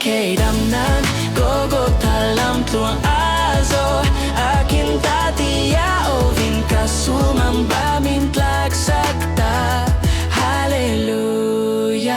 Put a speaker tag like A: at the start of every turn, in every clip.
A: kay damnan Golgotha lam tluang zawh akin tihfiah ovin kasumang bamin Tlak Sak hallelujah,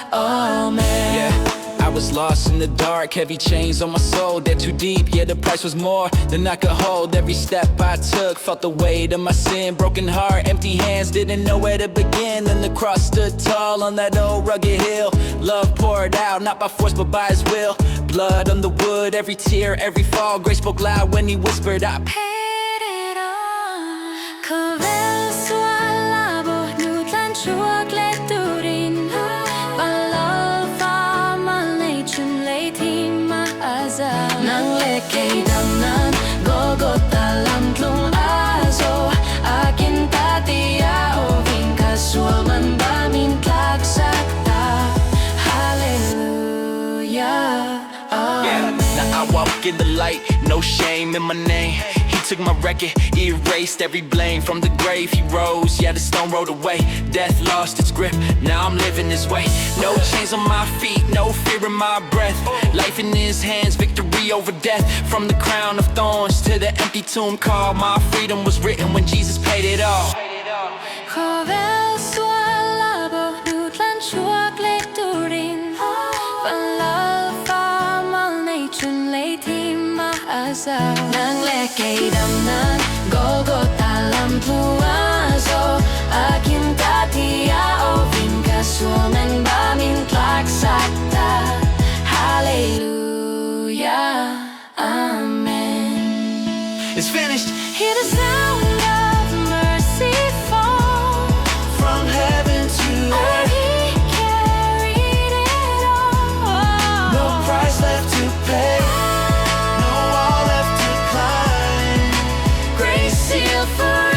A: amen.
B: Yeah, I was lost in the dark, heavy chains on my soul, they're too deep, yeah the price was more than I could hold. Every step I took, felt the weight of my sin, broken heart, empty hands, didn't know where to begin. Then the cross stood tall on that old rugged hill. Love poured out, not by force but by his will. Blood on the wood, every tear, every fall. Grace spoke loud when he whispered, I
C: paid it all. Khawvel, suala, Tlan, chhuak, turin. Hla Thar, chhun, thim,
A: nang lekay damnan Golgotha lam tluang zawh akin tihfiah ovin kasumang bamin Tlak Sak hallelujah, amen.
B: Now I walk in the light, no shame in my name. He took my record, he erased every blame. From the grave he rose, yeah the stone rolled away. Death lost its grip, now I'm living this way. No chains on my feet, no fear in my breath. Life in his hands, victory over death. From the crown of thorns to the empty tomb called my freedom was written when Jesus paid it all.
C: Khawvel, suala, Tlan, chhuak, turin. Hla Thar, chhun, thim,
A: nang lekay damnan Golgotha lam tluang zawh akin tihfiah ovin kasumang bamin Tlak Sak hallelujah, amen.
B: It's finished.
C: Hear the sound of mercy fall
A: From heaven to earth,
C: He carried it all.
A: no price left to pay, no wall left to climb. Grace sealed forever.